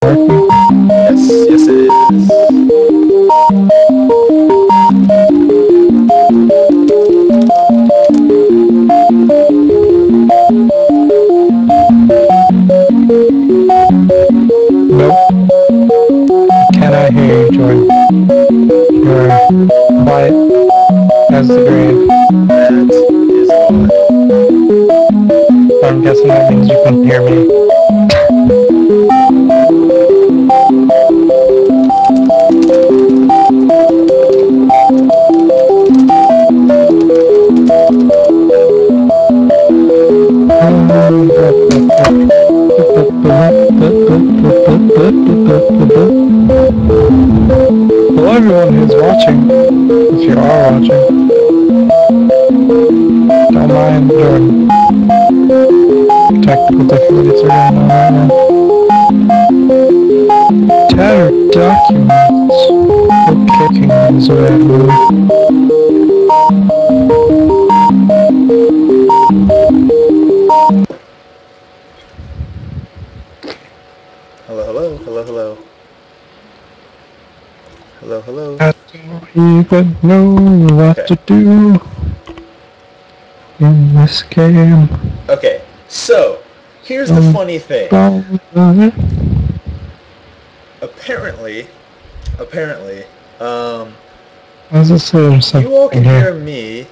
working? Yes, yes it is. Nope. Cannot hear you, Jordan. You're quiet as the grave. That is odd. I'm guessing that means you can hear me. Hello everyone who's watching, if you are watching. Don't mind Jordan. Technical difficulties are going on right now. Tattered documents. We're kicking these away. Hello, hello, hello, hello. Hello, hello. I don't even know what to do in this game. Okay, so, here's the funny thing. Apparently, As I said, there's something you all can here. hear me,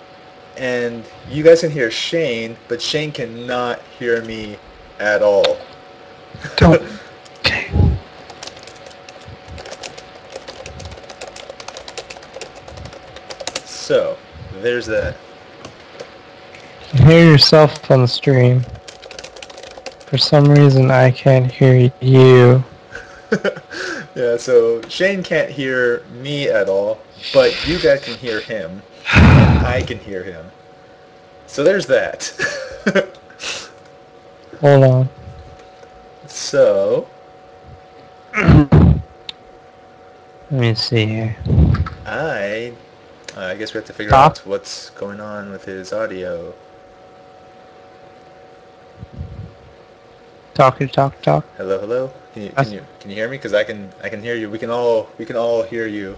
and you guys can hear Shane, but Shane cannot hear me at all. Don't. Okay. So, there's that. You can hear yourself on the stream. For some reason, I can't hear you. Yeah, so Shane can't hear me at all, but you guys can hear him, and I can hear him. So there's that. Hold on. So, Let me see here. I guess we have to figure out what's going on with his audio. Talk. Hello, hello. Can you hear me? Because I can hear you. We can all hear you.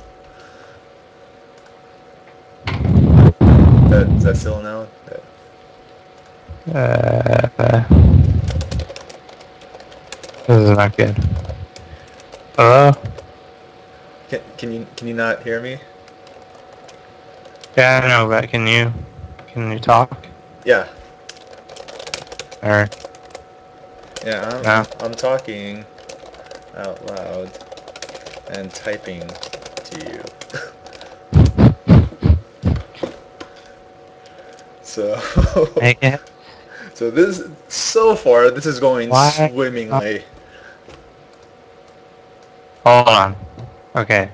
Is that still no? This is not good. Hello? Can you not hear me? Yeah, I know, but can you talk? Yeah. Or Yeah, I'm talking out loud and typing to you. So so far this is going swimmingly. Hold on. Okay.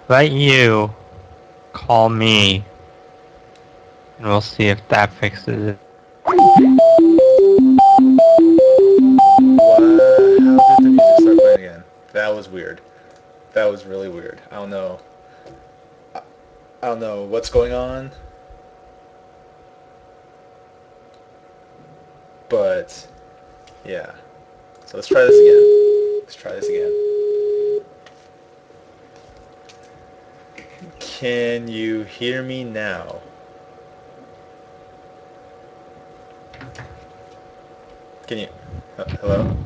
Let you call me, and we'll see if that fixes it. How did the music start playing again? That was weird. That was really weird. I don't know what's going on. But yeah. So let's try this again. Can you hear me now? Can you hello?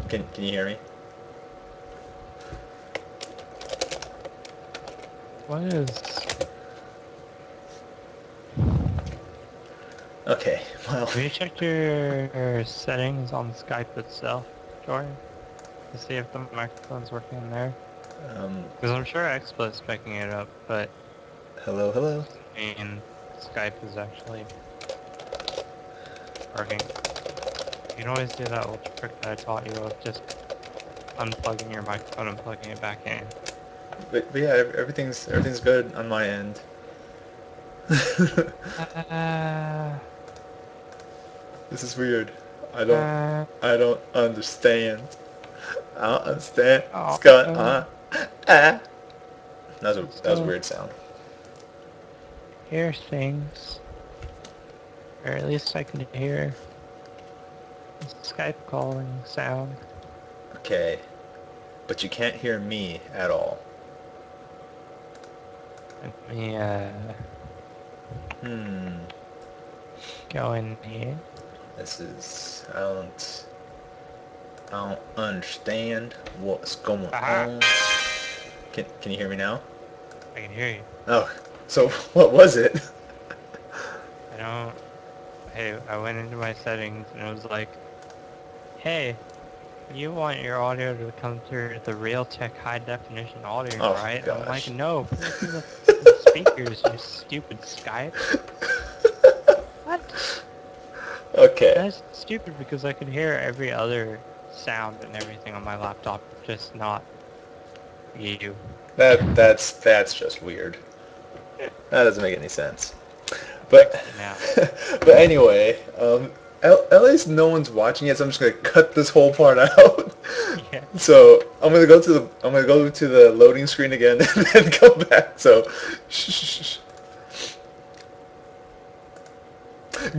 Can you hear me? What is... Okay, well... Have you checked your settings on Skype itself, Jordan? To see if the microphone's working in there? Because I'm sure XSplit's picking it up, but... Hello? I mean, Skype is actually working. You can always do that little trick that I taught you of just unplugging your microphone and plugging it back in. But yeah, everything's good on my end. This is weird. I don't understand. I don't understand what's going on. That was a weird sound. Hear things. Or at least I can hear Skype calling sound. Okay. But you can't hear me at all. Let me, Hmm. go in here. This is... I don't understand what's going Aha! on. Can you hear me now? I can hear you. Oh, so what was it? I don't... Hey, I went into my settings and it was like, hey, you want your audio to come through the Realtek high definition audio, Oh right? I'm like, gosh. no, put it through the fucking speakers, you stupid Skype. What? Okay. That's stupid because I can hear every other sound and everything on my laptop, just not you. That's just weird. That doesn't make any sense. But Fixed it now. but anyway, at least no one's watching it, so I'm just gonna cut this whole part out. Yeah. So I'm gonna go to the loading screen again and then come back. So shh.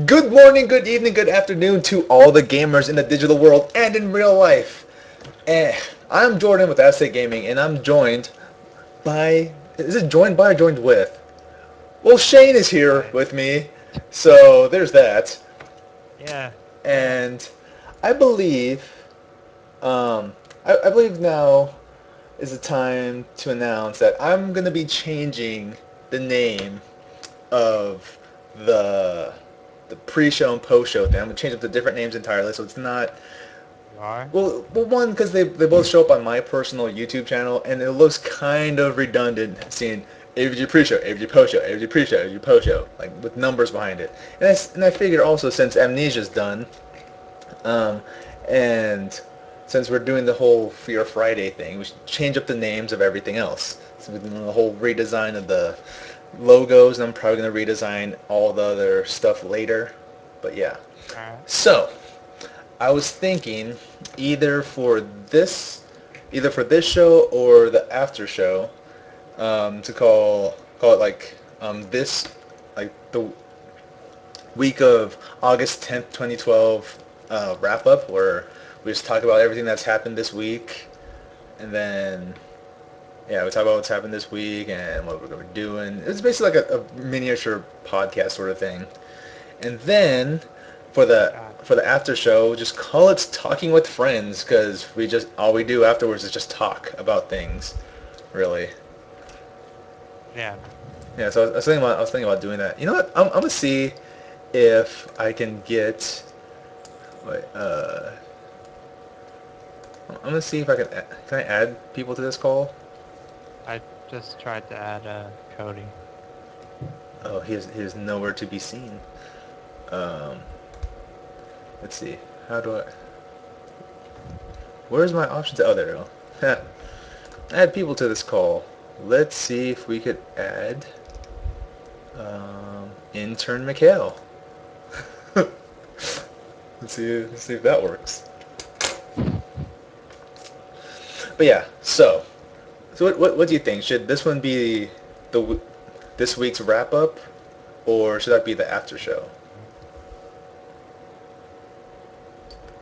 Good morning, good evening, good afternoon to all the gamers in the digital world and in real life. I'm Jordan with Aztec Gaming, and I'm joined by... Is it joined by or joined with? Well, Shane is here with me, so there's that. Yeah. And I believe, I believe now is the time to announce that I'm going to be changing the name of the pre-show and post-show thing. I'm going to change it to different names entirely, so it's not... You are? Well, one, because they both show up on my personal YouTube channel, and it looks kind of redundant seeing AVG pre-show, AVG post-show, AVG pre-show, AVG post-show, like with numbers behind it. And I figured also, since Amnesia's done, and since we're doing the whole Fear Friday thing, we should change up the names of everything else. So we're doing the whole redesign of the logos, and I'm probably going to redesign all the other stuff later. But yeah. Alright. So, I was thinking either for this show or the after show, to call it like this, like the week of August 10th, 2012 wrap up, where we just talk about everything that's happened this week, and then we talk about what's happened this week and what we're doing. It's basically like a miniature podcast sort of thing. And then for the after show, just call it Talking with Friends, because all we do afterwards is just talk about things, really. Yeah. Yeah. So I was thinking about doing that. You know what? I'm gonna see if I can get. Wait, I'm gonna see if I can. Can I add people to this call? I just tried to add Cody. Oh, he is nowhere to be seen. Let's see. How do I... Where's my options? Oh, there we go. Add people to this call. Let's see if we could add intern Mikhail. Let's see if that works. But yeah, so what do you think? Should this one be this week's wrap up, or should that be the after show?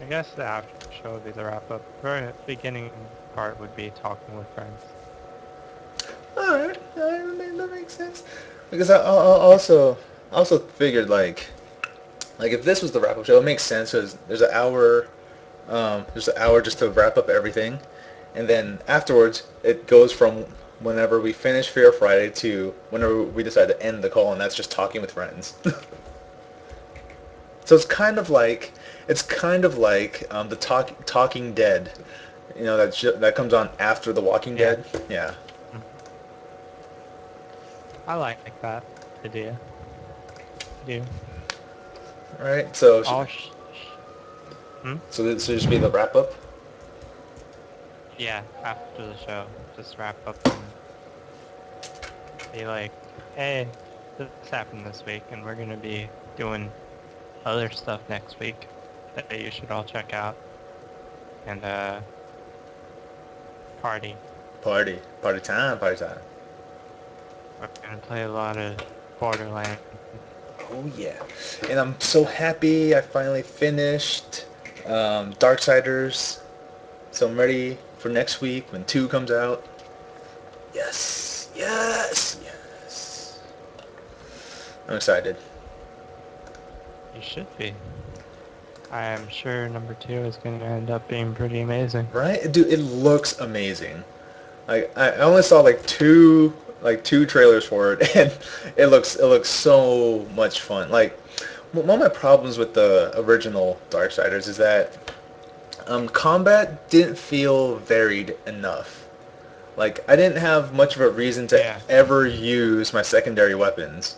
I guess the after show would be the wrap up. The beginning part would be Talking with Friends. Alright, that makes sense. Because I also figured like if this was the wrap up show, it makes sense because there's an hour just to wrap up everything, and then afterwards it goes from whenever we finish Fear Friday to whenever we decide to end the call, and that's just Talking with Friends. So it's kind of like the Talking Dead, you know, that comes on after The Walking Dead. Yeah. I like that idea. Do. All right. So. So this should be the wrap up. Yeah, after the show, just wrap up and be like, hey, this happened this week, and we're gonna be doing other stuff next week that you should all check out. And party time. We're gonna play a lot of Borderlands. Oh yeah, and I'm so happy I finally finished Darksiders. So I'm ready for next week when 2 comes out. Yes, yes, yes. I'm excited. You should be. I am sure number 2 is going to end up being pretty amazing. Right, dude, it looks amazing. Like I only saw like two trailers for it, and it looks so much fun. Like one of my problems with the original Darksiders is that combat didn't feel varied enough. Like I didn't have much of a reason to Yeah. ever use my secondary weapons.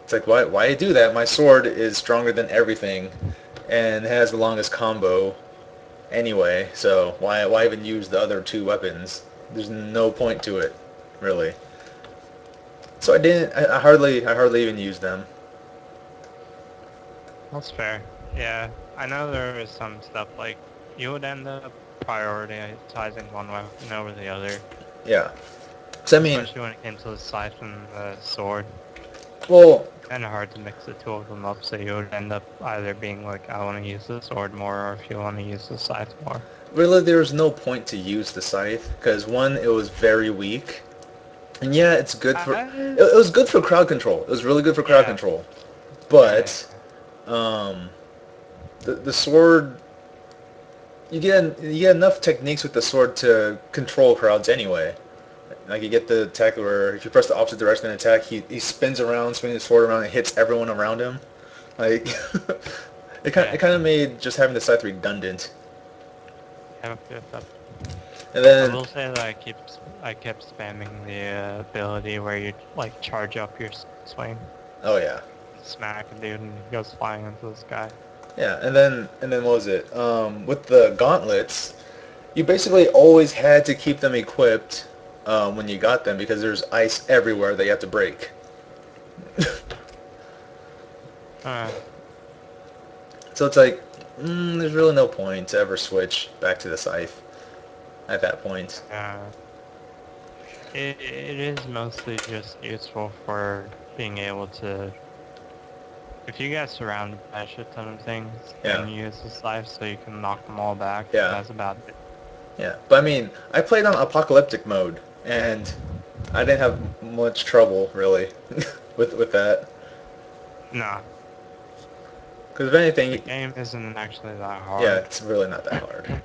It's like why do that? My sword is stronger than everything, and has the longest combo anyway. So why even use the other 2 weapons? There's no point to it, really. So I didn't. I hardly even used them. That's fair. Yeah, I know there is some stuff like you would end up prioritizing one weapon over the other, Yeah. So I mean, especially when it came to the scythe and the sword. well, Kind of hard to mix the 2 of them up, so you would end up either being like, I want to use the sword more, or if you want to use the scythe more. really, there was no point to use the scythe because one, it was very weak, and yeah, it's good for. It was good for crowd control. It was really good for crowd Yeah. control, Yeah. but um, the sword. You get enough techniques with the sword to control crowds anyway. Like you get the attack where if you press the opposite direction and attack, he spins around, swinging his sword around, and hits everyone around him. Like Yeah. it kind of made just having the scythe redundant. Yep, yep, yep. And I then will say that I kept spamming the ability where you like charge up your swing, oh yeah, smack a dude, and he goes flying into the sky. yeah, and then what was it? With the gauntlets, you basically always had to keep them equipped when you got them because there's ice everywhere that you have to break. Uh, So it's like, there's really no point to ever switch back to the scythe at that point. uh, it is mostly just useful for being able to, if you get surrounded by a shit ton of things, Yeah, then you use the scythe so you can knock them all back. yeah, That's about it. yeah. But I mean, I played on apocalyptic mode, and I didn't have much trouble really with that. Nah, Because if the anything, game isn't actually that yeah, hard. it's really not that hard.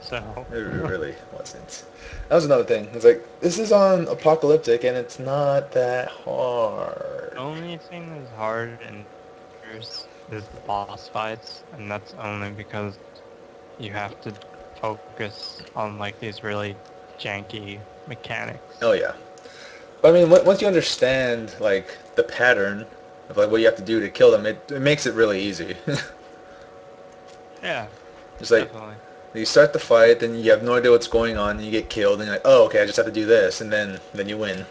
So, It really wasn't. That was another thing. It's like, this is on apocalyptic, and it's not that hard. the only thing that's hard in is the boss fights, and that's only because you have to focus on like these really janky mechanics. Oh yeah. But I mean, once you understand like the pattern of like what you have to do to kill them, it makes it really easy. Yeah, It's like definitely. you start the fight, then you have no idea what's going on, and you get killed, and you're like, oh, okay, I just have to do this, and then you win.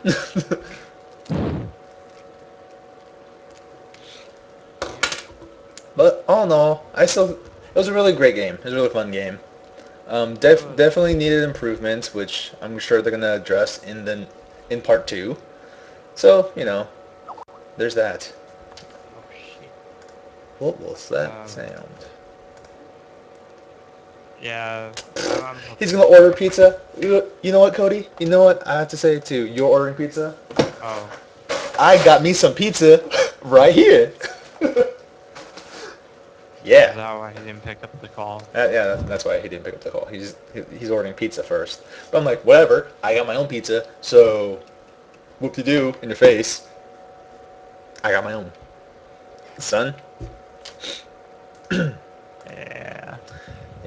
But all in all, it was a really great game. It was a really fun game. Definitely needed improvements, which I'm sure they're gonna address in part 2. So there's that. Oh shit. What was that Um, sound? yeah, I'm He's hoping gonna to order get. pizza. You know what, Cody? You know what I have to say too? You're ordering pizza. Oh, I got me some pizza right here. is Yeah. that why he didn't pick up the call? Yeah, that's why he didn't pick up the call. He's ordering pizza first. But I'm like, whatever. I got my own pizza, so whoop-de-doo in your face. I got my own. Son? Yeah,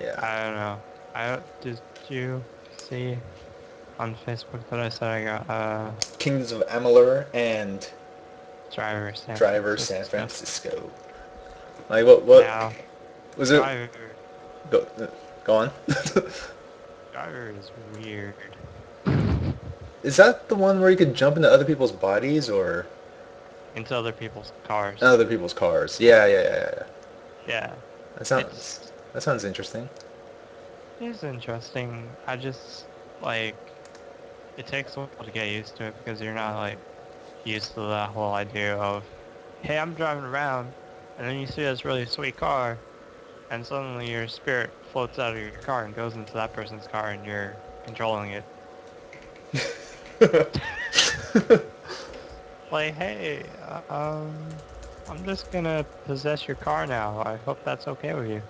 Yeah. I don't know. Did you see on Facebook that I said I got Kingdoms of Amalur and Driver San Driver San Francisco. Francisco. Like what Now, was it? Driver Go, go on. Driver is weird. Is that the one where you could jump into other people's bodies or Into other people's cars. other people's cars? Yeah. Yeah, That sounds it's that sounds interesting. it's interesting. I just like it takes a while to get used to it because you're not like used to that whole idea of, hey, I'm driving around, and then you see this really sweet car, and suddenly your spirit floats out of your car and goes into that person's car, and you're controlling it. Like, hey, I'm just gonna possess your car now. I hope that's okay with you.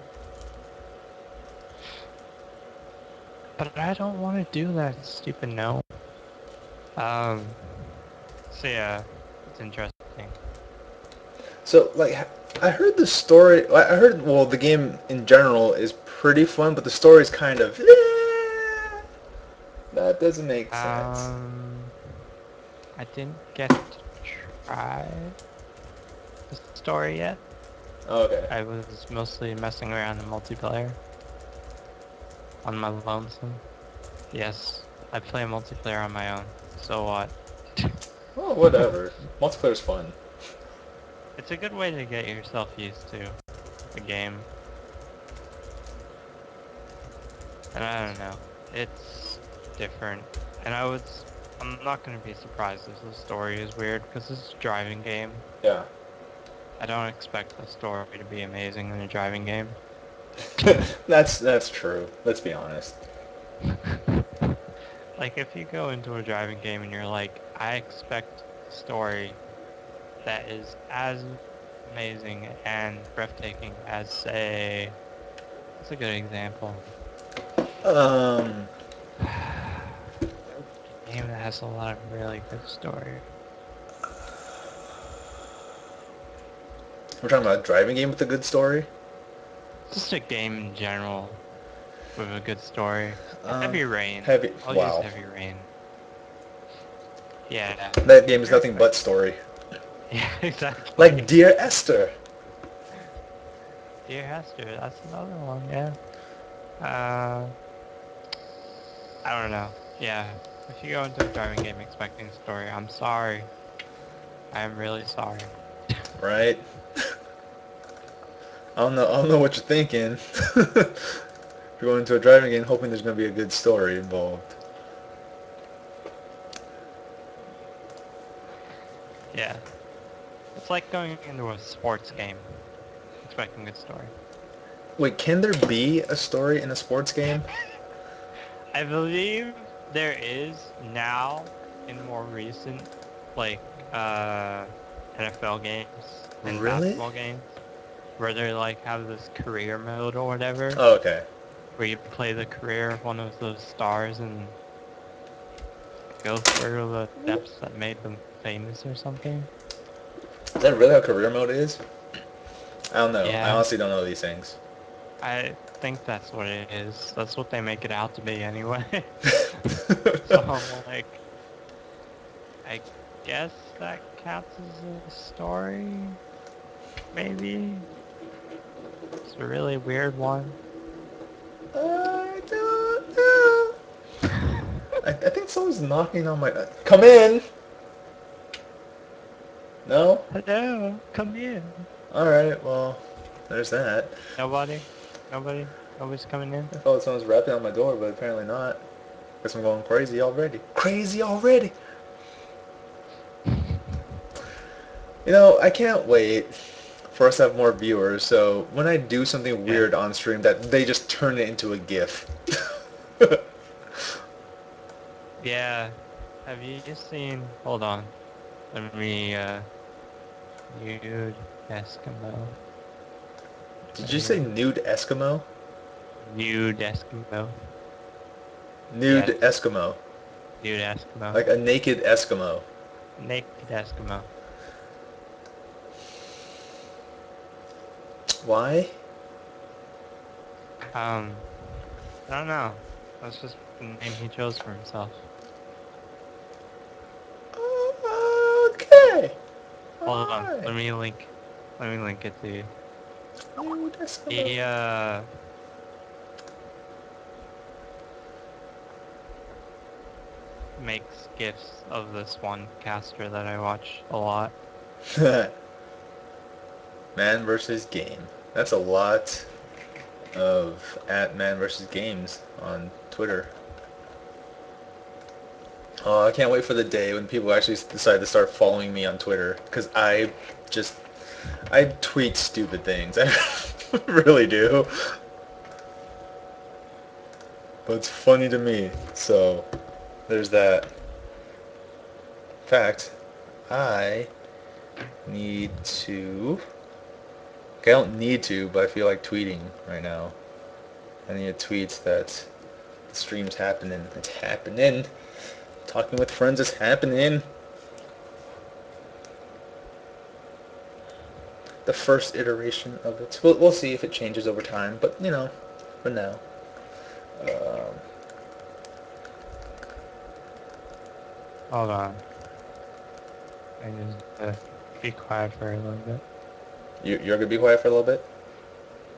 But I don't want to do that, stupid no. So yeah, it's interesting. So, like, I heard the story. I heard, well, the game in general is pretty fun, but the story is kind of. That doesn't make sense. I didn't get to try the story yet. Okay. I was mostly messing around in multiplayer on my lonesome. Yes, I play multiplayer on my own. So what? Well, whatever. Multiplayer's fun. It's a good way to get yourself used to the game. And I don't know. It's different. And I'm not gonna be surprised if the story is weird, because it's a driving game. Yeah. I don't expect the story to be amazing in a driving game. That's true. Let's be honest. Like, if you go into a driving game and you're like, I expect a story that is as amazing and breathtaking as, say, what's a good example? Um, A game that has a lot of really good story. we're talking about a driving game with a good story. Just a game in general with a good story. Um, Heavy Rain. Heavy. I'll use Wow. Heavy Rain. Yeah. That game is You're nothing but expecting. story. Yeah, exactly. Like Dear Esther. Dear Hester, that's another one, yeah. Uh, I don't know. Yeah. If you go into a driving game expecting a story, I'm sorry. I am really sorry. Right? I don't know what you're thinking. You're going into a driving game hoping there's going to be a good story involved. Yeah. It's like going into a sports game expecting a good story. Wait, can there be a story in a sports game? I believe there is now in more recent, like, uh, NFL games and Really? basketball games where they like have this career mode or whatever, Oh, okay. where you play the career of one of those stars and go through the steps that made them famous or something. Is that really how career mode is? I don't know. I Yeah, honestly don't know these things. I think that's what it is. That's what they make it out to be anyway. So I'm like, I guess that counts as a story, maybe? It's a really weird one. I don't know. I think someone's knocking on my... Come in! No? Hello, come in. Alright, well, there's that. Nobody? Nobody? Nobody's coming in? I thought someone was rapping on my door, but apparently not. Guess I'm going crazy already. Crazy already! You know, I can't wait for us to have more viewers, so when I do something Yeah. weird on stream, that they just turn it into a GIF. Yeah. Have you seen... Hold on. Let me, nude Eskimo. Did you say There. nude Eskimo? Nude Eskimo. Nude Yes. Eskimo. Nude Eskimo. Like a naked Eskimo. Naked Eskimo. Why? I don't know. That's just the name he chose for himself. Okay. Hold on. Alright. Let me link it to you. Nude Eskimo. He, makes gifs of this one caster that I watch a lot. Man versus game. That's a lot of at man versus games on Twitter. Oh, I can't wait for the day when people actually decide to start following me on Twitter, because I tweet stupid things. Really do. But it's funny to me. So there's that. In fact, I need to. Okay, I don't need to, but I feel like tweeting right now. I need to tweet that the stream's happening. It's happening. Talking with friends is happening. The first iteration of it. We'll see if it changes over time, but you know, for now. Um, Hold on. I need to be quiet for a little bit. you're gonna be quiet for a little bit?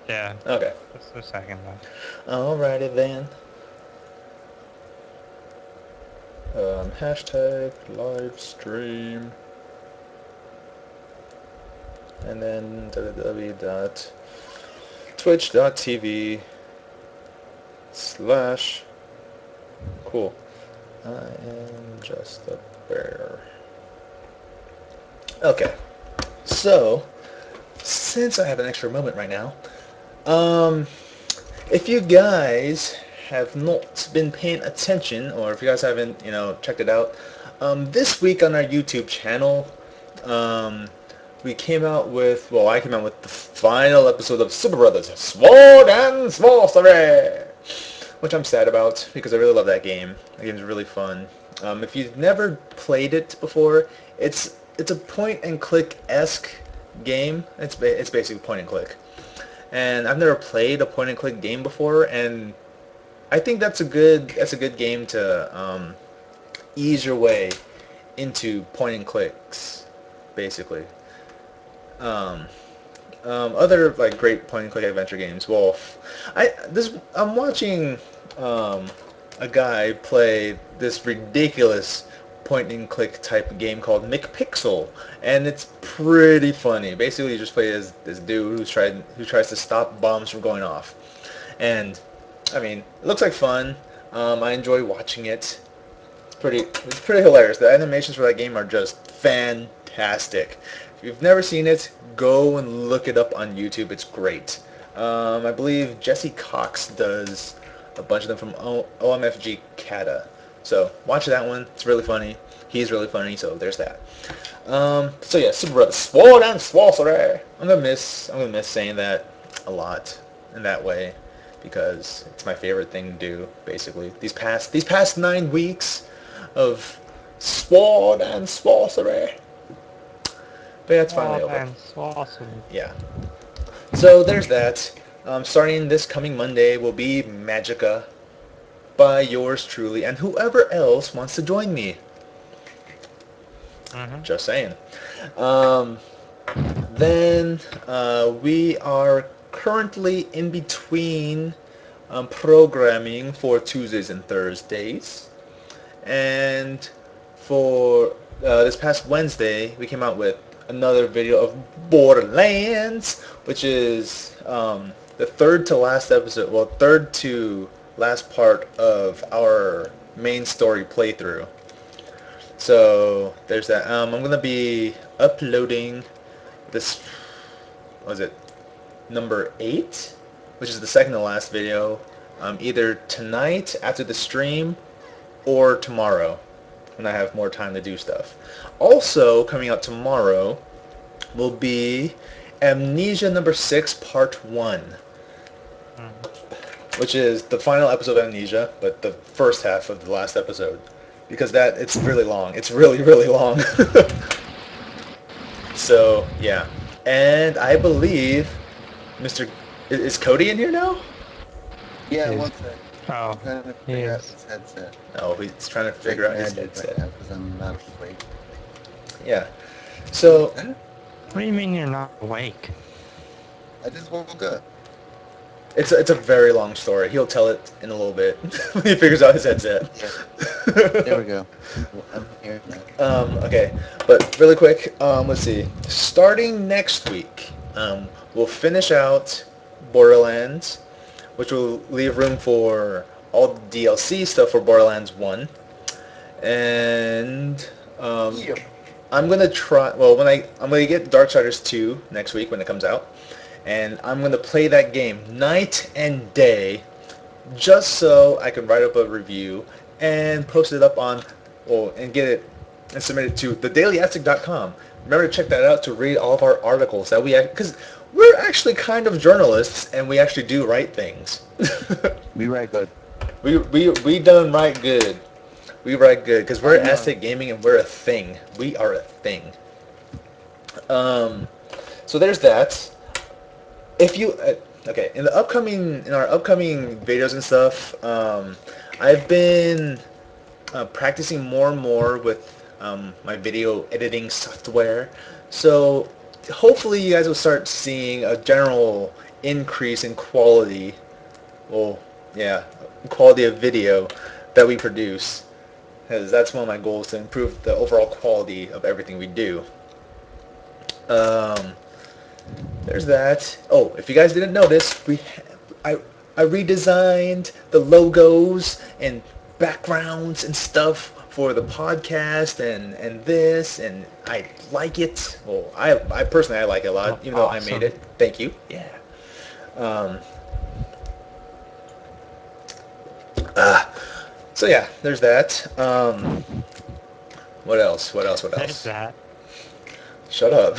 Yeah. Okay. Just a second though. Alrighty then. Hashtag live stream. And then www.twitch.tv/ cool. I am just a bear. Okay. So, since I have an extra moment right now, if you guys have not been paying attention, or if you guys haven't, checked it out, this week on our YouTube channel, I came out with the final episode of Super Brothers Sword and Sorcery, which I'm sad about because I really love that game. The game's really fun. If you've never played it before, it's a point and click-esque game. It's basically point and click. And I've never played a point and click game before, and I think that's a good game to ease your way into point and clicks, basically. Other like great point and click adventure games. Well, I'm watching a guy play this ridiculous point and click type game called McPixel, and it's pretty funny. Basically, you just play as this dude who tries to stop bombs from going off, and I mean, it looks like fun. I enjoy watching it. It's pretty hilarious. The animations for that game are just fantastic. If you've never seen it, go and look it up on YouTube. It's great. I believe Jesse Cox does a bunch of them from OMFG Kata. So watch that one. It's really funny. He's really funny, so there's that. So yeah, Super Brothers Sword and Sorcery. I'm gonna miss saying that a lot in that way because it's my favorite thing to do. Basically, these past 9 weeks of Sword and Sorcery. But yeah, it's finally over. Yeah. So there's that. Starting this coming Monday will be Magica by yours truly and whoever else wants to join me. Just saying. Then we are currently in between programming for Tuesdays and Thursdays. And for this past Wednesday, we came out with another video of Borderlands, which is the third to last part of our main story playthrough. So there's that. I'm going to be uploading this, number 8, which is the second to last video, either tonight after the stream or tomorrow when I have more time to do stuff. Also coming out tomorrow will be Amnesia number 6 part 1, which is the final episode of Amnesia, but the first half of the last episode, because it's really long. It's really, really long. So yeah, and I believe is Cody in here now? Yeah, one sec. Oh, I'm trying to figure out his headset. Oh, he's trying to figure out his headset. Because I'm not awake. Yeah. So. What do you mean you're not awake? I just woke up. It's a very long story. He'll tell it in a little bit when he figures out his headset. Yeah. There we go. I'm here now. Okay, but really quick, let's see. Starting next week, we'll finish out Borderlands, which will leave room for all the DLC stuff for Borderlands 1. And I'm gonna try. Well, I'm gonna get Darksiders 2 next week when it comes out, and I'm going to play that game night and day just so I can write up a review and post it up on, well, and get it and submit it to thedailyaztec.com. Remember to check that out to read all of our articles that we, because we're actually kind of journalists and we actually do write things. We write good. We done write good. We write good because we're Aztec Gaming and we're a thing. We are a thing. So there's that. If you okay, in our upcoming videos and stuff, I've been practicing more and more with my video editing software. So hopefully you guys will start seeing a general increase in quality. Well, yeah, quality of video that we produce, because that's one of my goals, to improve the overall quality of everything we do. There's that. Oh, if you guys didn't notice, I redesigned the logos and backgrounds and stuff for the podcast and this, and I like it. Well, I personally like it a lot, even though I made it. Thank you. Yeah. So yeah, there's that. What else? There's that. Shut up.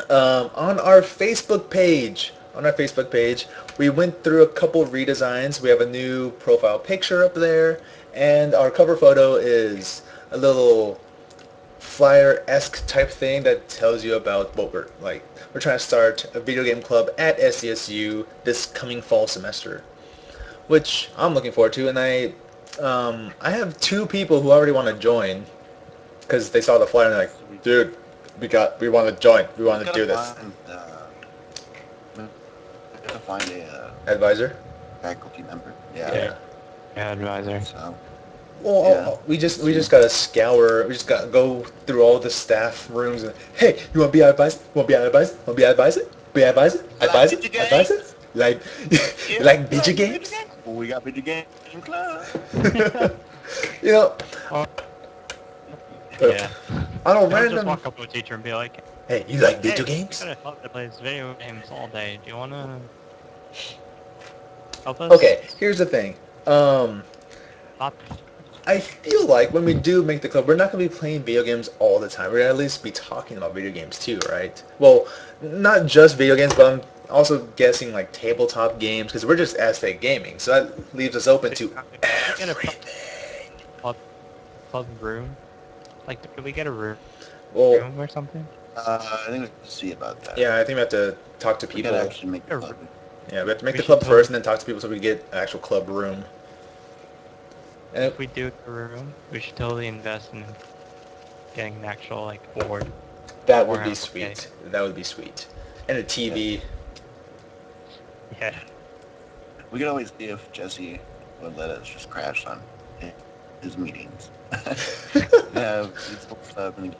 On our Facebook page, we went through a couple redesigns. We have a new profile picture up there, and our cover photo is a little flyer-esque type thing that tells you about what we're like. We're trying to start a video game club at SDSU this coming fall semester, which I'm looking forward to. And I have 2 people who already want to join because they saw the flyer and they're like, dude, we want to join. We want to do this. We gotta find a Advisor? faculty member. Yeah, advisor. So, well, we just gotta scour. We just gotta go through all the staff rooms and, hey, you want to be our advisor? Want to be our advisor? Want to be our advisor? Be our advisor? Advisor? Advisor? Like, you like video games? well, we got video game club. You know, Yeah. on a Don't just random. walk up to a teacher and be like, Hey, you like hey, video games? I got a club that plays video games all day. Do you wanna help us? Okay, here's the thing. Not I feel like when we do make the club, we're not going to be playing video games all the time. We're going to at least be talking about video games too, right? Well, not just video games, but I'm also guessing like tabletop games, because we're just Aztec Gaming, so that leaves us open to everything. club room. Like, could we get a room Well, or something? I think we have to see about that. yeah, I think we have to talk to We people. gotta actually make the club. Yeah, we have to make We the should club totally- first and then talk to people so we get an actual club room. And If we do a room, we should totally invest in getting an actual like board. that would be Okay. sweet. That would be sweet. And a TV. Yeah. We could always see if Jesse would let us just crash on his meetings. Yeah, it's club and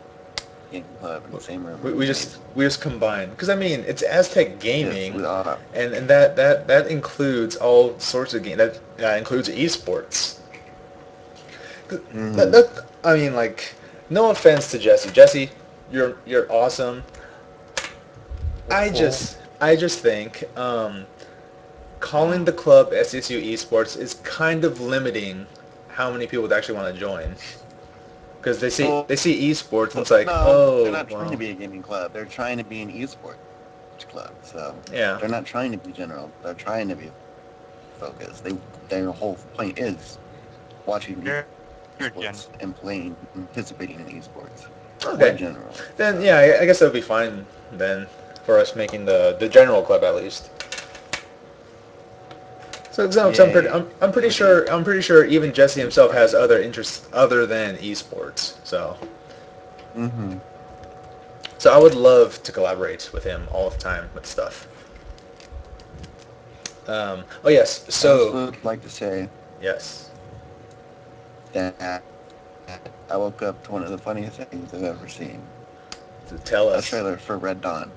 game club in the same room. We just combine, because I mean it's Aztec Gaming, Yes, we are. and that includes all sorts of games. That includes esports. I mean, like, no offense to Jesse. Jesse, you're awesome. I just think calling the club SSU Esports is kind of limiting how many people would actually want to join. Because they see esports and it's like, no, oh, they're not well, trying to be a gaming club. They're trying to be an esports club. So yeah. they're not trying to be general. They're trying to be focused. Their whole point is watching You're esports and playing, participating in esports. Okay. In general. Then yeah, I guess that would be fine then for us making the general club at least. So I'm pretty sure even Jesse himself has other interests other than esports. So so I would love to collaborate with him all the time with stuff. Oh yes, I so would like to say yes. that I woke up to one of the funniest things I've ever seen. So tell A us. trailer for Red Dawn.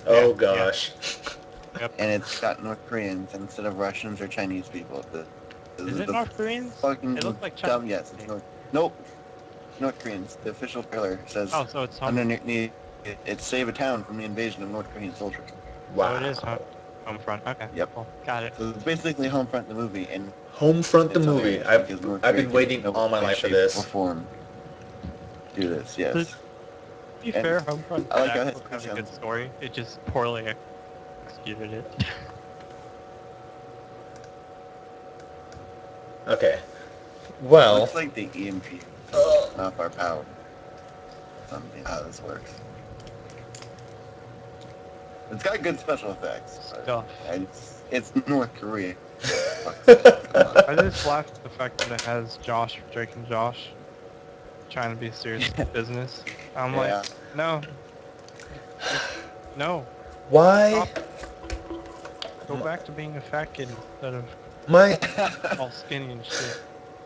Oh Yeah, gosh. And it's got North Koreans instead of Russians or Chinese people. Is it North Koreans? Fucking It looks like dumb. Chinese. Yes, it's Nope. North Koreans. The official trailer says Oh, so it's some... underneath it, save a town from the invasion of North Korean soldiers. So it is Wow. Homefront. Okay. Yep. Cool. Got it. So it's basically Homefront the movie, and Homefront the it's movie. hilarious because North I've been Korea waiting can all my no way, life for shape, or this. form do this. To Yes. be And fair, Homefront I like did how actually have a good sounds. story. It just poorly executed it. Okay. It Well. looks like the EMP off our power. Something how this works. It's got good special effects. Stuff. And it's North Korea. Come on. I just laughed at the fact that it has Josh, Drake and Josh trying to be serious business. I'm Yeah. like, no. No. Why? Stop. Go back to being a fat kid instead of My. all skinny and shit.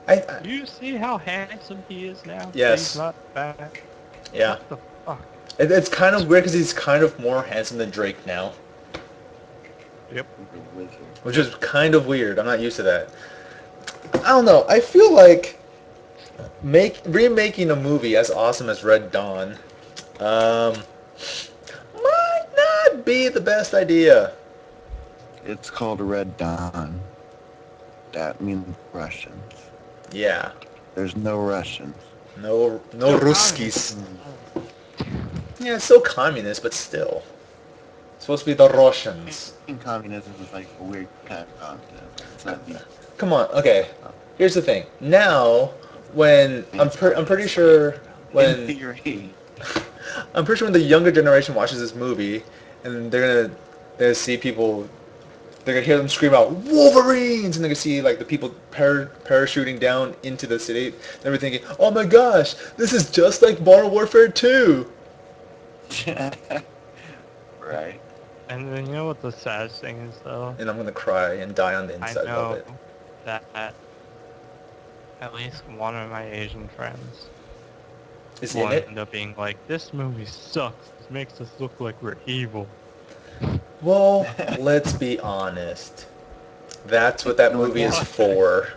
I. Do you see how handsome he is now? Yes. He's not fat. Yeah. What the fuck? It's kind of weird because he's kind of more handsome than Drake now, Yep. which is kind of weird. I'm not used to that. I don't know. I feel like remaking a movie as awesome as Red Dawn might not be the best idea. It's called Red Dawn. That means Russians. Yeah. There's no Russians. No Still Ruskis. communist. Yeah, it's still communist, but still. It's supposed to be the Russians. Communism is like a weird kind of communism. It's not the Come on. Okay. Here's the thing. Now, when I'm pretty sure in when theory. I'm pretty sure when the younger generation watches this movie, and they're gonna see people, they're gonna hear them scream out Wolverines, and they're gonna see like the people parachuting down into the city. And they're thinking, oh my gosh, this is just like Modern Warfare 2. Right. And then you know what the saddest thing is though? And I'm gonna cry and die on the I inside of know it. that at least one of my Asian friends Is will in it? end up being like, this movie sucks. This makes us look like we're evil. Well, let's be honest. That's what that movie is for.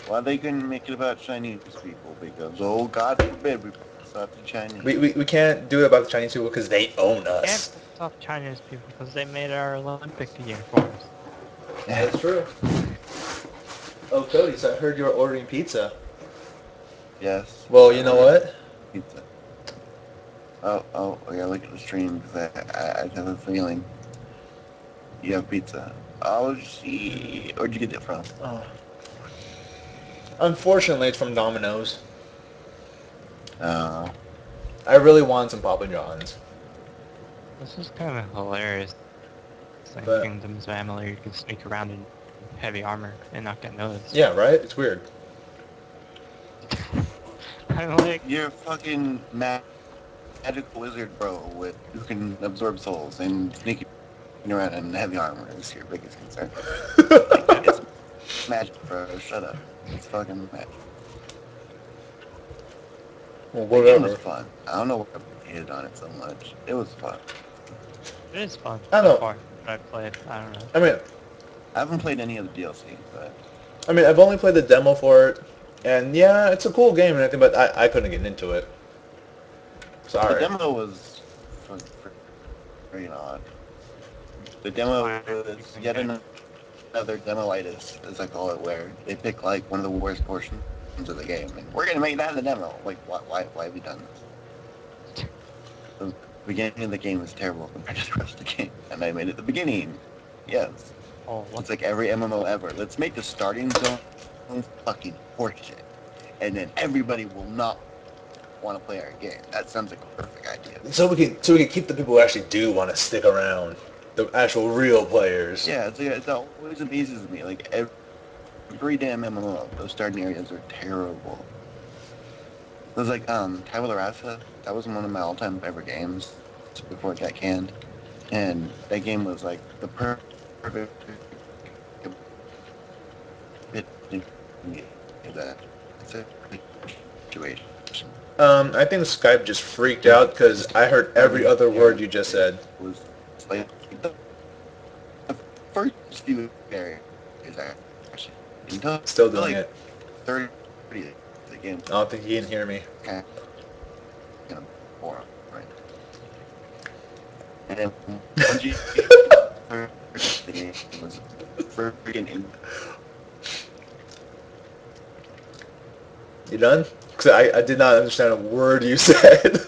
Well, they couldn't make it about Chinese people because, oh, God forbid, we stop the Chinese. we can't do it about the Chinese people because they own us. Can't stop Chinese people because they made our Olympic uniforms. That's true. Oh, Cody, so I heard you were ordering pizza. Yes. Well, you know what? Pizza. Oh, I gotta look at the stream because I have a feeling you have pizza. Oh, gee. Where'd you get it from? Oh. Unfortunately, it's from Domino's. Oh. I really want some Papa John's. This is kind of hilarious. It's like But- Kingdom's family, you can sneak around in heavy armor and not get noticed. Yeah, right? It's weird. I'm like, You're a fucking magical wizard, bro, who can absorb souls and sneaking around in heavy armor is your biggest concern. Like, it's magic, bro. Shut up. It's fucking magic. Well, The game was whatever. fun. I don't know why I hated on it so much. It was fun. it is fun I so know. far that I've played. I don't know. I mean, I haven't played any of the DLC, but I've only played the demo for it, and yeah, it's a cool game and everything, but I couldn't get into it. the Sorry. demo was very odd. The demo Fine. was yet another demo-itis, as I call it, where they pick like one of the worst portions of the game, and we're gonna make that in the demo. Like, why have we done this? The beginning of the game is terrible compared to the rest of the game, and I made it the beginning. Yes, Oh, what? it's like every MMO ever. Let's make the starting zone fucking horseshit, and then everybody will not want to play our game. That sounds like a perfect idea. So we can keep the people who actually do want to stick around, the actual real players. Yeah, it always amazes me. Like every damn MMO, those starting areas are terrible. It was like Tabula Rasa. That was one of my all-time favorite games before it got canned, and that game was like the perfect that situation. I think Skype just freaked out because I heard every other word you just said. Was like the first few areas actually until Still doing like it. 30 the game I don't think he can hear me. kind of boring, right? And then once you start the game, it was freaking. You done? Because I did not understand a word you said.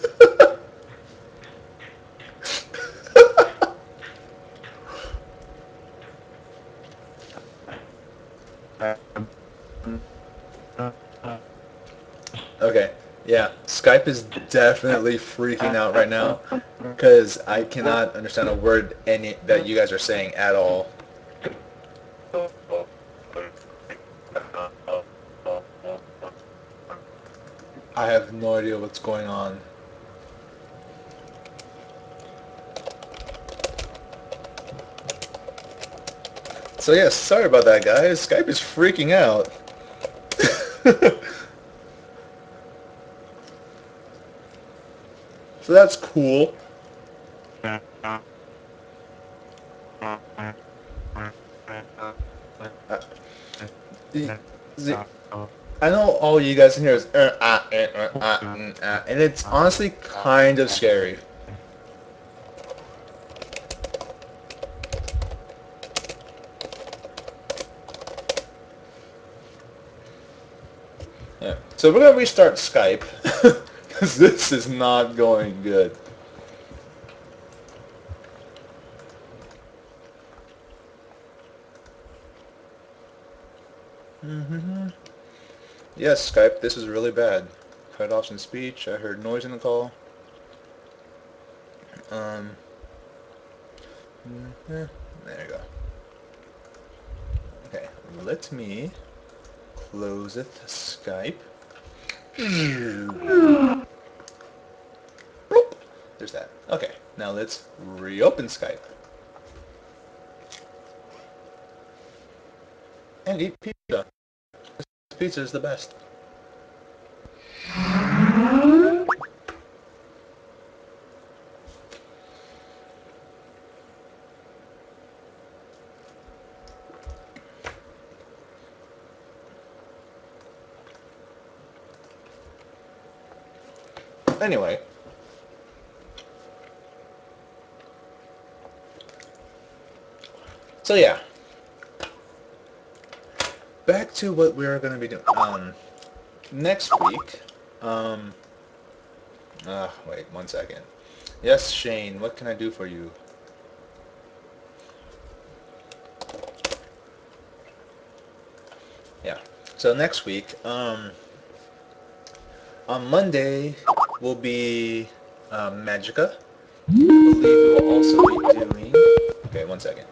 Okay, yeah. Skype is definitely freaking out right now because I cannot understand a word any that you guys are saying at all. I have no idea what's going on. So yeah, sorry about that, guys. Skype is freaking out. So that's cool. The- the- I know all you guys in here is and it's honestly kind of scary. Yeah. So we're gonna restart Skype because this is not going good. Yes, Skype, this is really bad. Cut off some speech. I heard noise in the call. There you go. Okay, let me close it. Skype. Bloop. There's that. Okay, now let's reopen Skype. And eat pizza. Pizza is the best. Anyway. So yeah. Back to what we're going to be doing. Next week, wait 1 second. Yes, Shane, what can I do for you? Yeah. So next week, on Monday will be Magica. I believe we will also be doing. Okay, 1 second.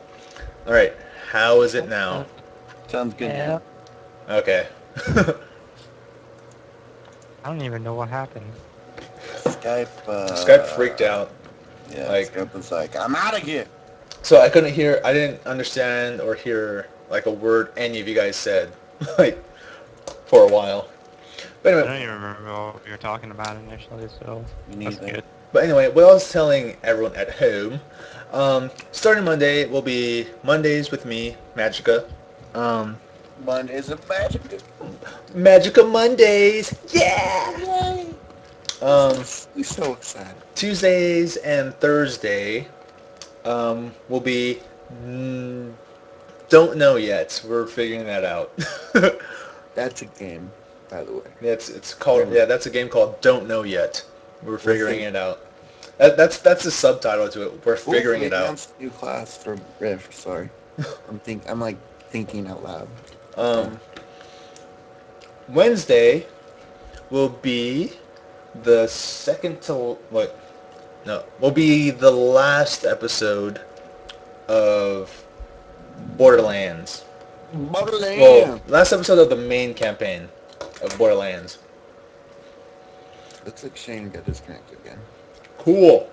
All right. How is it now? Sounds good. Yeah. Okay. I don't even know what happened. Skype. Skype freaked out. Yeah, Like, Skype was like, I'm out of here. So I couldn't hear. I didn't understand or hear like a word any of you guys said, like for a while. But I anyway, don't even remember what we were talking about initially, so Me that's neither. good. what I was telling everyone at home, starting Monday will be Mondays with me, Magica. Um, Monday's a magic. Magica Mondays, yeah. Yay! Um, We're so excited. Tuesdays and Thursday will be don't know yet. We're figuring that out. That's a game, by the way. It's called that's a game called Don't Know Yet. We're figuring think- it out. That's the subtitle to it. We're figuring it out. Announced new class for Riff. Sorry, I'm like thinking out loud. Wednesday will be the second to what? No, will be the last episode of Borderlands. Borderlands. Well, last episode of the main campaign of Borderlands. Looks like Shane got disconnected again. Cool.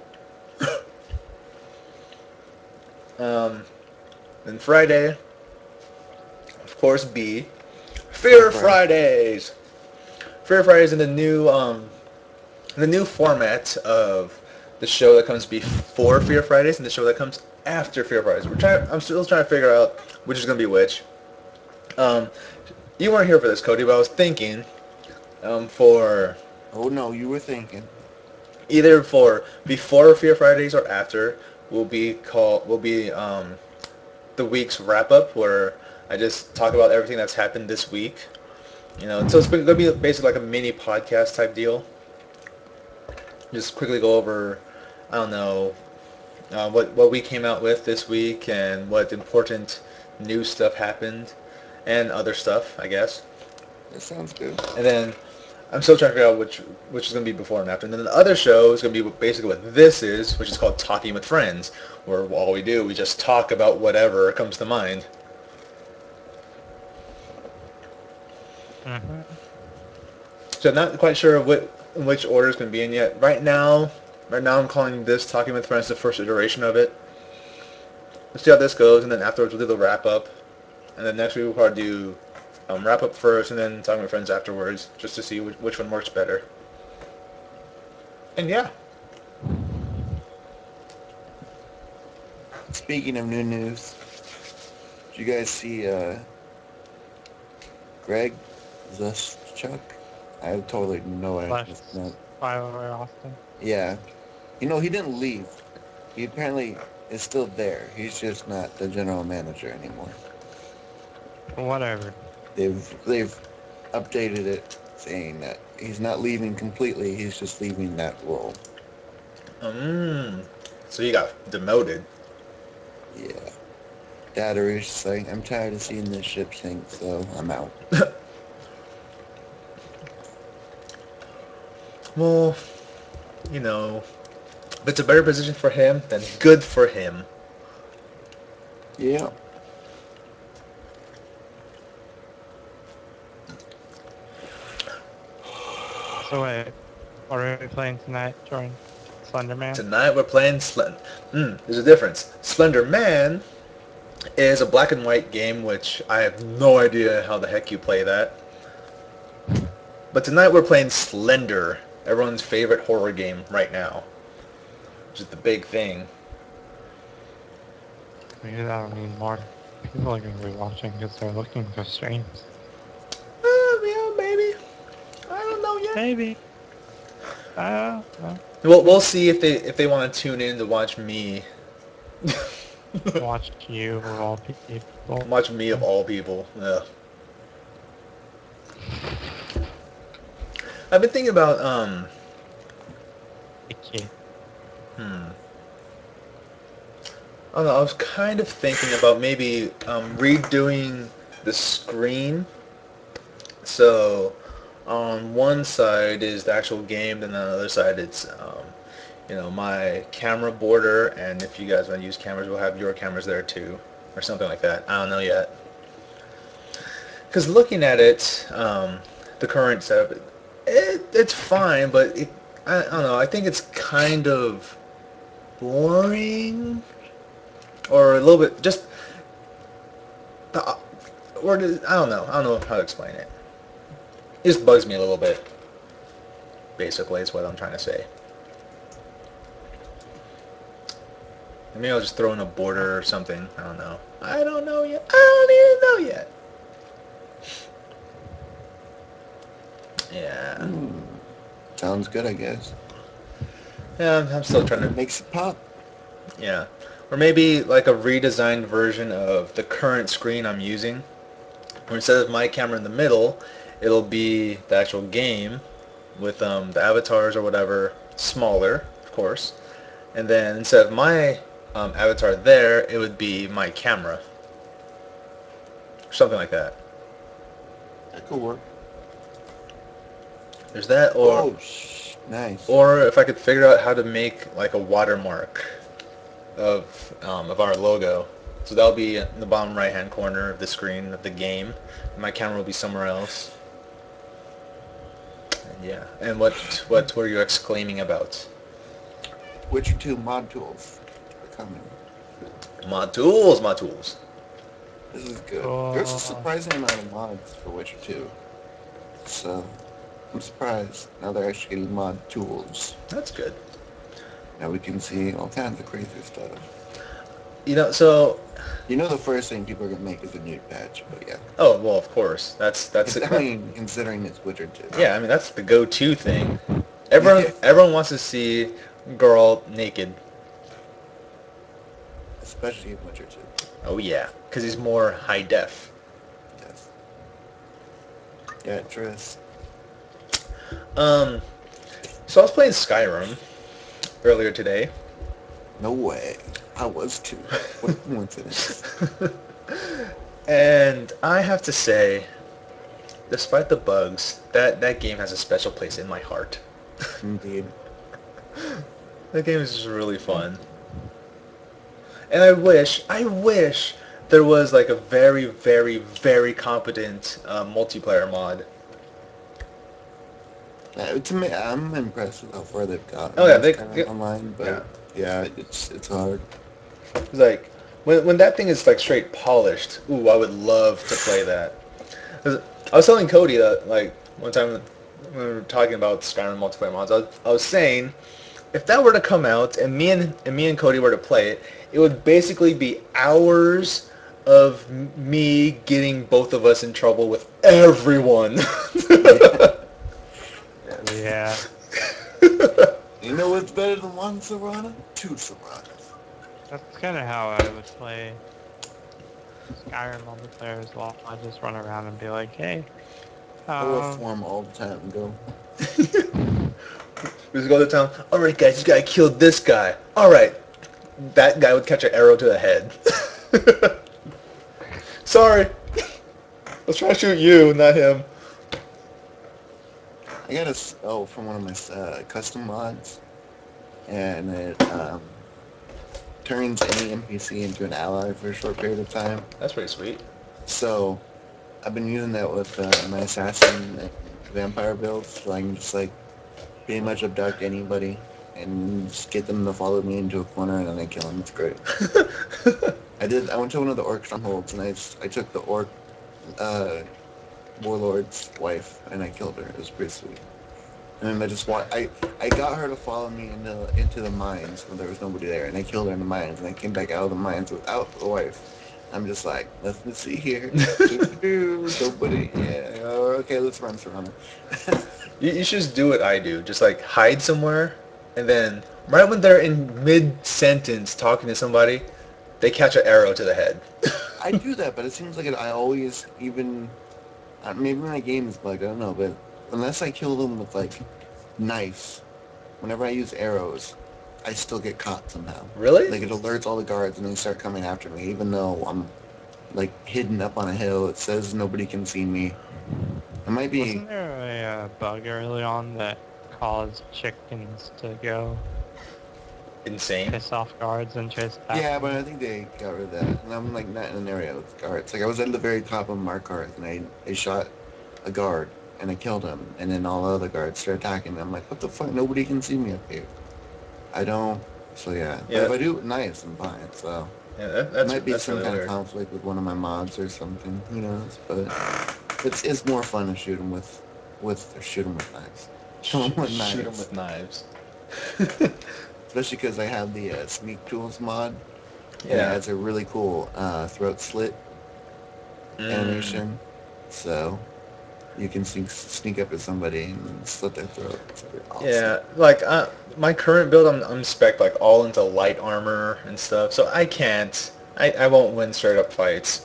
Then Friday, of course, B. Fear Fridays. Fear Fridays in the new format of the show that comes before Fear Fridays and the show that comes after Fear Fridays. I'm still trying to figure out which is gonna be which. You weren't here for this, Cody, but I was thinking for Oh no, you were thinking. either for before Fear Fridays or after, will be the week's wrap up, where I just talk about everything that's happened this week. So it's going to be basically like a mini podcast type deal. Just quickly go over, I don't know, what we came out with this week and what important new stuff happened and other stuff, I guess. That sounds good. And then I'm still trying to figure out which is going to be before and after. And then the other show is going to be basically what this is, which is called Talking with Friends, where all we just talk about whatever comes to mind. Mm-hmm. So I'm not quite sure which order it's going to be in yet. Right now I'm calling this Talking with Friends the first iteration of it. Let's see how this goes, and then afterwards we'll do the wrap up. And then next week we'll probably do wrap up first, and then Talking with Friends afterwards, just to see which one works better. And yeah. Speaking of new news, did you guys see Greg Zuschuk? I have totally no idea. Tyler Austin. Yeah. He didn't leave. He apparently is still there. He's just not the general manager anymore. Whatever. They've updated it saying that he's not leaving completely, he's just leaving that role. So he got demoted. Yeah. Dad is saying, I'm tired of seeing this ship sink, so I'm out. Well, if it's a better position for him, then good for him. Yeah. So wait, what are we playing tonight, Jordan? Slender Man? Tonight we're playing Slender. There's a difference. Slender Man is a black and white game, which I have no idea how the heck you play that. But tonight we're playing Slender, everyone's favorite horror game right now, which is the big thing. Maybe that'll mean more people are going to be watching because they're looking for streams. Yeah, maybe. I don't know yet. Maybe. I don't know. We'll see if they want to tune in to watch me. Watch you of all people. Watch me of all people. Ugh. I've been thinking about Icky. I don't know, I was kind of thinking about maybe redoing the screen. So on one side is the actual game, then on the other side it's my camera border, and if you guys want to use cameras, we'll have your cameras there too, or something like that. I don't know yet. Because looking at it, the current setup, it's fine, but I don't know. I think it's kind of boring, or a little bit just. I don't know. I don't know how to explain it. It just bugs me a little bit. Basically, is what I'm trying to say. Maybe I'll just throw in a border or something. I don't know. I don't know yet. I don't even know yet. Yeah. Sounds good, I guess. Yeah, I'm still trying to... Makes it pop. Yeah. Or maybe like a redesigned version of the current screen I'm using. Where instead of my camera in the middle, it'll be the actual game with the avatars or whatever smaller, of course. And then instead of my avatar there, it would be my camera. Something like that. That could work. There's that, or... Oh, nice. Or if I could figure out how to make like a watermark of our logo. So that'll be in the bottom right hand corner of the screen of the game. My camera will be somewhere else. And yeah. And what were you exclaiming about? Witcher 2 mod tools are coming. Mod tools, mod tools. This is good. There's a surprising amount of mods for Witcher 2. So I'm surprised. Now they're actually getting mod tools. That's good. Now we can see all kinds of crazy stuff. So... the first thing people are going to make is a nude patch, but yeah. Oh, well, of course. That's I mean, considering it's Witcher 2. Yeah, I mean, that's the go-to thing. Everyone wants to see girl naked. especially in Witcher 2. Oh yeah, because he's more high def. Yes. Yeah, Tris. So I was playing Skyrim earlier today. No way. I was too. What a coincidence. And I have to say, despite the bugs, that game has a special place in my heart. Indeed. That game is just really fun. And I wish there was like a very, very, very competent multiplayer mod. To me, I'm impressed with how far they've gotten. Oh yeah, It's kind of online, yeah. but yeah, it's hard. It's like when that thing is like straight polished. Ooh, I would love to play that. 'Cause I was telling Cody that like one time when we were talking about Skyrim multiplayer mods, I was saying if that were to come out and me and Cody were to play it, it would basically be hours of me getting both of us in trouble with everyone. Yeah. You know what's better than one Serrana? Two Serranas. That's kind of how I would play Skyrim multiplayer as well. I just run around and be like, hey, I'll reform all the time and go. We just go to town. All right, guys, you gotta kill this guy. All right, that guy would catch an arrow to the head. Sorry, I was trying to shoot you, not him. I got a spell from one of my custom mods, and it turns any NPC into an ally for a short period of time. That's pretty sweet. So I've been using that with my assassin and vampire builds, so I can just like pretty much abduct anybody and just get them to follow me into a corner and then I kill them. It's great. I went to one of the orc strongholds and I took the orc warlord's wife and I killed her. It was pretty sweet. And then I got her to follow me into the mines when there was nobody there, and I killed her in the mines, and I came back out of the mines without the wife. I'm just like, let's see here. Nobody. Yeah. Okay, let's run around. You should just do what I do. Just like hide somewhere, and then right when they're in mid-sentence talking to somebody, they catch an arrow to the head. I do that, but it seems like I always, even maybe my game is bugged, I don't know, but unless I kill them with like knives, whenever I use arrows, I still get caught somehow. Really? Like it alerts all the guards and they start coming after me, even though I'm like hidden up on a hill. It says nobody can see me. It might be. Wasn't there a bug early on that caused chickens to go Insane. piss off guards and chase back? Yeah, but I think they got rid of that. And I'm like not in an area with guards. Like I was at the very top of my cars and I shot a guard and I killed him, and then all the other guards start attacking me. I'm like, what the fuck? Nobody can see me up here. I don't. So yeah. But if I do it nice, I'm fine. So Yeah, it might be that's some really kind weird. of conflict with one of my mods or something. Who knows? But it's more fun to shoot them with knives. Kill 'em with knives. Shoot them with knives. Especially because I have the sneak tools mod. And it Yeah. has a really cool throat slit animation. So you can sneak up at somebody and slit their throat. It's pretty awesome. Yeah, like my current build, I'm spec like all into light armor and stuff, so I won't win straight up fights.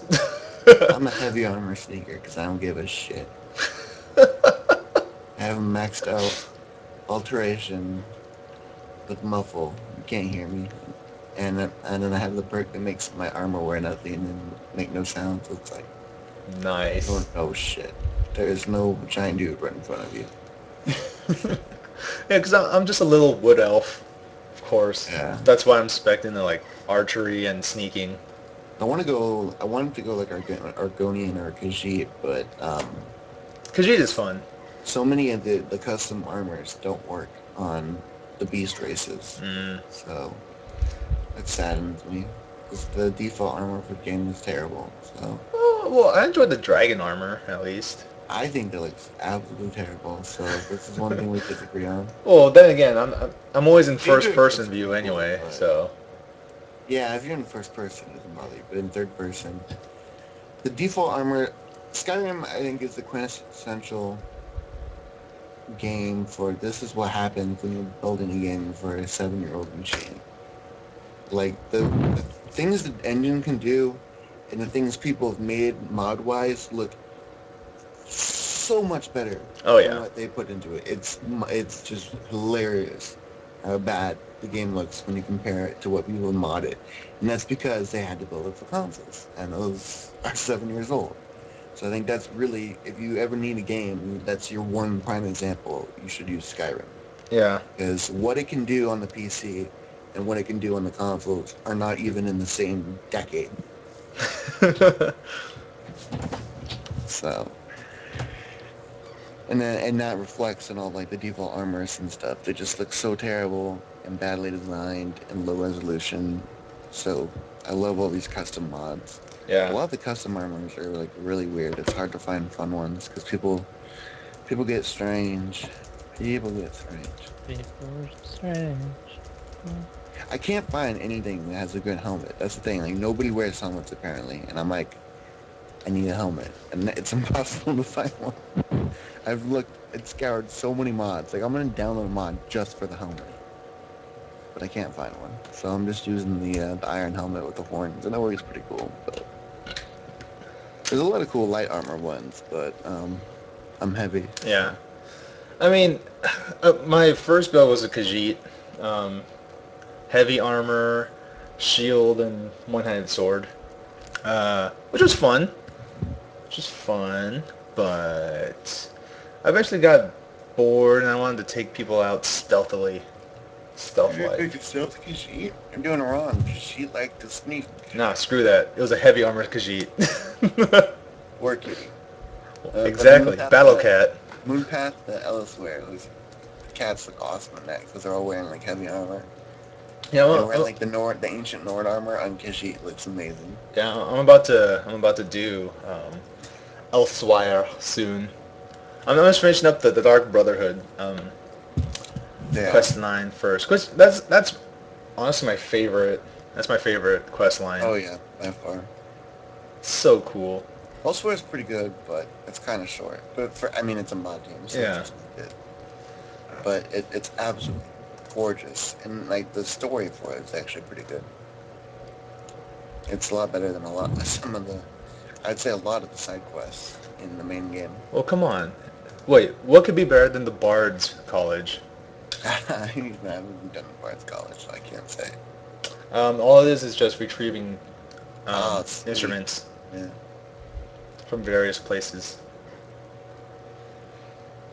I'm a heavy armor sneaker because I don't give a shit. I have maxed out alteration with muffle. You can't hear me. And then I have the perk that makes my armor wear nothing and make no sound. So it's like, Nice. oh shit. There is no giant dude right in front of you. Yeah, because I'm just a little wood elf, of course. Yeah. That's why I'm spec'd into like archery and sneaking. I wanted to go like Argonian or Khajiit, but Khajiit is fun. so many of the custom armors don't work on the beast races. So it saddens me. Because the default armor for the game is terrible. So Oh, well, I enjoyed the dragon armor, at least. I think that looks absolutely terrible. So this is one thing we disagree on. Well, then again, I'm always in You do first it person first view people, anyway, but- so. Yeah, if you're in first person, it doesn't bother you. But in third person, the default armor, Skyrim, I think, is the quintessential game for this is what happens when you're building a game for a 7-year-old machine. Like, the things the engine can do and the things people have made mod-wise look so much better Oh, than yeah. what they put into it. It's just hilarious how bad the game looks when you compare it to what people modded. And that's because they had to build it for consoles, and those are 7 years old. So I think that's really, if you ever need a game, that's your one prime example, you should use Skyrim. Yeah. Because what it can do on the PC and what it can do on the consoles are not even in the same decade. So, and that reflects in all like the default armors and stuff. They just look so terrible and badly designed and low resolution. So I love all these custom mods. A Yeah. lot of the custom armors are like really weird. It's hard to find fun ones because people get strange. People get strange. People are strange. I can't find anything that has a good helmet. That's the thing. Like nobody wears helmets apparently, and I'm like, I need a helmet, and it's impossible to find one. I've looked and scoured so many mods. Like I'm gonna download a mod just for the helmet, but I can't find one. So I'm just using the iron helmet with the horns, and that works pretty cool. But there's a lot of cool light armor ones, but I'm heavy. Yeah. I mean, my first build was a Khajiit. Heavy armor, shield, and one-handed sword. Which was fun. But I eventually got bored and I wanted to take people out stealthily. Stealth-like. Stealth Khajiit? You're doing it wrong. Khajiit like to sneak. Nah, screw that. It was a heavy armor Khajiit. Or Kitty. Exactly. Battle Cat. Moonpath, the Ellisware, the cats look awesome in that because they're all wearing like heavy armor. Yeah, And wearing like the ancient Nord armor on Khajiit looks amazing. yeah, I'm about to do Elsewhere soon. I'm just finishing up the Dark Brotherhood quest line first. That's honestly my favorite. That's my favorite quest line. Oh yeah, by far. So cool. Elsewhere is pretty good, but it's kind of short. But it's a mod game, so Yeah. it's just good. But it's absolutely gorgeous, and like the story for it is actually pretty good. It's a lot better than a lot of the side quests in the main game. Well, come on. Wait, what could be better than the Bard's College? I haven't done Bard's College, so I can't say. All it is just retrieving Sweet. instruments Yeah. from various places.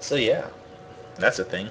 So yeah, that's a thing.